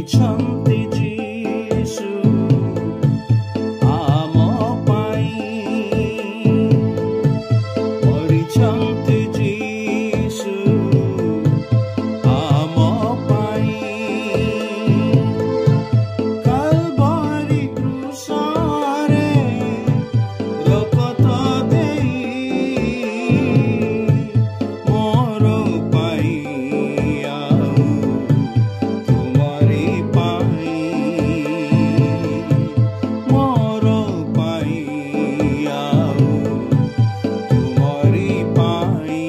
ମରିଛନ୍ତି ଯୀଶୁ ଆମ ପାଇଁ, ମରିଛନ୍ତି ଯୀଶୁ ଆମ ପାଇଁ। କାଲବାରି କ୍ରୁଶରେ ରକ୍ତ ଦେଇ ମୋର ପାଇଁ ଆଉ ତୁମରି ପାଇଁ, ମୋର ପାଇଁ ଆଉ ତୁମରି ପାଇଁ।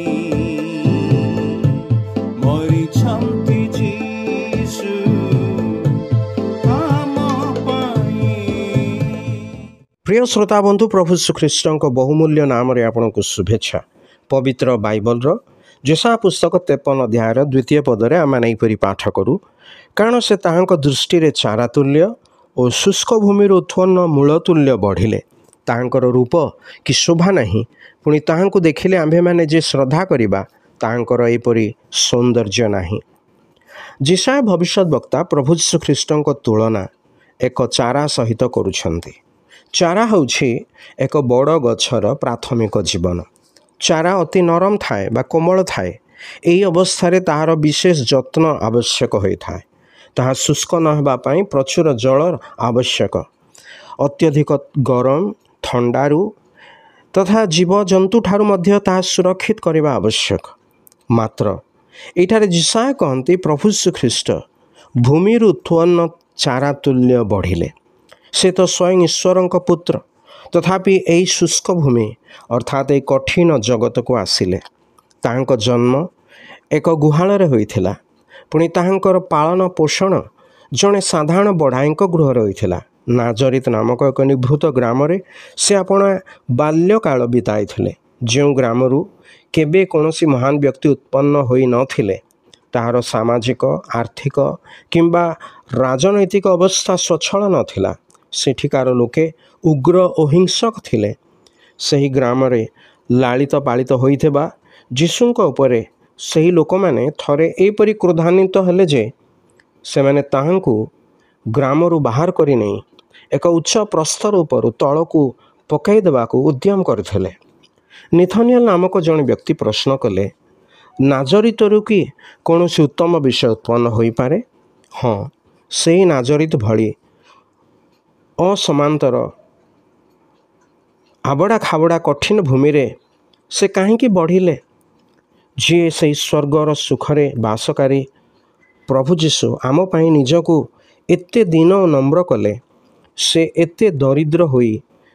ମରିଛନ୍ତି ଯୀଶୁ ଆମ ପାଇଁ। প্রিয় শ্ରୋତା ବନ୍ଧୁ, ପ୍ରଭୁ ଶ୍ରୀଖ୍ରୀଷ୍ଟଙ୍କ ବହୁମୂଲ୍ୟ ନାମରେ ଆପଣଙ୍କୁ ଶୁଭେଚ୍ଛା। ପବିତ୍ର ବାଇବଲର ଯେଶାୟା ପୁସ୍ତକ 53 ଅଧ୍ୟାୟର 2 ପଦରେ ଆମେ ଏହିପରି ପାଠ କରୁ, କାରଣ ସେ ତାହାଙ୍କ ଦୃଷ୍ଟିରେ ଚାରା ତୁଲ୍ୟ ଓ ଶୁଷ୍କ ଭୂମିରୁ ଉତ୍ପନ୍ନ ମୂଳ ତୁଲ୍ୟ ବଢ଼ିଲେ। ତାହାଙ୍କର ରୂପ କି ଶୋଭା ନାହିଁ, ପୁଣି ତାହାଙ୍କୁ ଦେଖିଲେ ଆମ୍ଭେମାନେ ଯେ ଶ୍ରଦ୍ଧା କରିବା, ତାହାଙ୍କର ଏହିପରି ସୌନ୍ଦର୍ଯ୍ୟ ନାହିଁ। ଯେଶାୟା ଭବିଷ୍ୟତ ବକ୍ତା ପ୍ରଭୁ ଶ୍ରୀଖ୍ରୀଷ୍ଟଙ୍କ ତୁଳନା ଏକ ଚାରା ସହିତ କରୁଛନ୍ତି। ଚାରା ହେଉଛି ଏକ ବଡ଼ ଗଛର ପ୍ରାଥମିକ ଜୀବନ। ଚାରା ଅତି ନରମ ଥାଏ ବା କୋମଳ ଥାଏ। ଏହି ଅବସ୍ଥାରେ ତାହାର ବିଶେଷ ଯତ୍ନ ଆବଶ୍ୟକ ହୋଇଥାଏ। ତାହା ଶୁଷ୍କ ନ ହେବା ପାଇଁ ପ୍ରଚୁର ଜଳ ଆବଶ୍ୟକ। ଅତ୍ୟଧିକ ଗରମ, ଥଣ୍ଡାରୁ ତଥା ଜୀବଜନ୍ତୁଠାରୁ ମଧ୍ୟ ତାହା ସୁରକ୍ଷିତ କରିବା ଆବଶ୍ୟକ। ମାତ୍ର ଏଠାରେ ଯେଶାୟା କହନ୍ତି, ପ୍ରଭୁ ଶ୍ରୀଖ୍ରୀଷ୍ଟ ଭୂମିରୁ ଉତ୍ପନ୍ନ ଚାରା ତୁଲ୍ୟ ବଢ଼ିଲେ। ସେ ତ ସ୍ୱୟଂ ଈଶ୍ୱରଙ୍କ ପୁତ୍ର, ତଥାପି ଏହି ଶୁଷ୍କ ଭୂମି ଅର୍ଥାତ୍ ଏହି କଠିନ ଜଗତକୁ ଆସିଲେ। ତାହାଙ୍କ ଜନ୍ମ ଏକ ଗୁହାଳରେ ହୋଇଥିଲା। ପୁଣି ତାହାଙ୍କର ପାଳନ ପୋଷଣ ଜଣେ ସାଧାରଣ ବଢ଼ାଇଙ୍କ ଗୃହରେ ହୋଇଥିଲା। ନାଜରିତ ନାମକ ଏକ ନିଭୃତ ଗ୍ରାମରେ ସେ ଆପଣା ବାଲ୍ୟକାଳ ବିତାଇଥିଲେ। ଯେଉଁ ଗ୍ରାମରୁ କେବେ କୌଣସି ମହାନ ବ୍ୟକ୍ତି ଉତ୍ପନ୍ନ ହୋଇନଥିଲେ, ତାହାର ସାମାଜିକ, ଆର୍ଥିକ କିମ୍ବା ରାଜନୈତିକ ଅବସ୍ଥା ସ୍ୱଚ୍ଛଳ ନଥିଲା। ସେଠିକାର ଲୋକେ ଉଗ୍ର ଓ ହିଂସକ ଥିଲେ। ସେହି ଗ୍ରାମରେ ଲାଳିତ ପାଳିତ ହୋଇଥିବା ଯୀଶୁଙ୍କ ଉପରେ ସେହି ଲୋକମାନେ ଥରେ ଏହିପରି କ୍ରୋଧାନ୍ୱିତ ହେଲେ ଯେ ସେମାନେ ତାହାଙ୍କୁ ଗ୍ରାମରୁ ବାହାର କରି ନେଇ ଏକ ଉଚ୍ଚ ପ୍ରସ୍ତର ଉପରୁ ତଳକୁ ପକାଇ ଦେବାକୁ ଉଦ୍ୟମ କରିଥିଲେ। ନିଥନିଏଲ ନାମକ ଜଣେ ବ୍ୟକ୍ତି ପ୍ରଶ୍ନ କଲେ, ନାଜରିତରୁ କି କୌଣସି ଉତ୍ତମ ବିଷୟ ଉତ୍ପନ୍ନ ହୋଇପାରେ? ହଁ, ସେହି ନାଜରିତ ଭଳି ଅସମାନ୍ତର ଆବଡ଼ା ଖାବଡ଼ା କଠିନ ଭୂମିରେ ସେ କାହିଁକି ବଢ଼ିଲେ? ଯିଏ ସେହି ସ୍ୱର୍ଗର ସୁଖରେ ବାସକାରୀ ପ୍ରଭୁ ଯୀଶୁ ଆମ ପାଇଁ ନିଜକୁ ଏତେ ଦୀନ ଓ ନମ୍ର କଲେ। ସେ ଏତେ ଦରିଦ୍ର ହୋଇ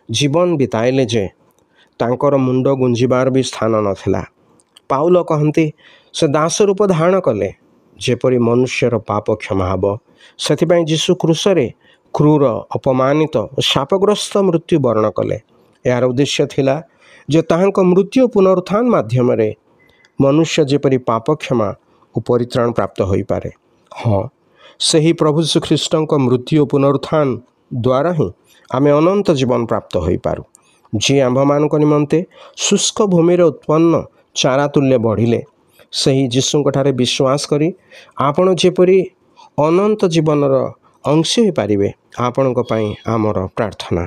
ଜୀବନ ବିତାଇଲେ ଯେ ତାଙ୍କର ମୁଣ୍ଡ ଗୁଞ୍ଜିବାର ବି ସ୍ଥାନ ନଥିଲା। ପାଉଲ କହନ୍ତି, ସେ ଦାସ ରୂପ ଧାରଣ କଲେ, ଯେପରି ମନୁଷ୍ୟର ପାପ କ୍ଷମା ହେବ। ସେଥିପାଇଁ ଯୀଶୁ କ୍ରୁଶରେ କ୍ରୂର, ଅପମାନିତ ଓ ଶାପଗ୍ରସ୍ତ ମୃତ୍ୟୁ ବରଣ କଲେ। ଏହାର ଉଦ୍ଦେଶ୍ୟ ଥିଲା ଯେ ତାହାଙ୍କ ମୃତ୍ୟୁ ଓ ପୁନରୁତ୍ଥାନ ମାଧ୍ୟମରେ ମନୁଷ୍ୟ ଯେପରି ପାପ କ୍ଷମା ଓ ପରିତ୍ରାଣ ପ୍ରାପ୍ତ ହୋଇପାରେ। ହଁ, ସେହି ପ୍ରଭୁ ଶ୍ରୀଖ୍ରୀଷ୍ଟଙ୍କ ମୃତ୍ୟୁ ଓ ପୁନରୁତ୍ଥାନ ଦ୍ୱାରା ହିଁ ଆମେ ଅନନ୍ତ ଜୀବନ ପ୍ରାପ୍ତ ହୋଇପାରୁ। ଯିଏ ଆମ୍ଭମାନଙ୍କ ନିମନ୍ତେ ଶୁଷ୍କ ଭୂମିରେ ଉତ୍ପନ୍ନ ଚାରା ତୁଲ୍ୟ ବଢ଼ିଲେ, ସେହି ଯୀଶୁଙ୍କଠାରେ ବିଶ୍ୱାସ କରି ଆପଣ ଯେପରି ଅନନ୍ତ ଜୀବନର ଅଂଶ ହୋଇପାରିବେ, ଆପଣଙ୍କ ପାଇଁ ଆମର ପ୍ରାର୍ଥନା।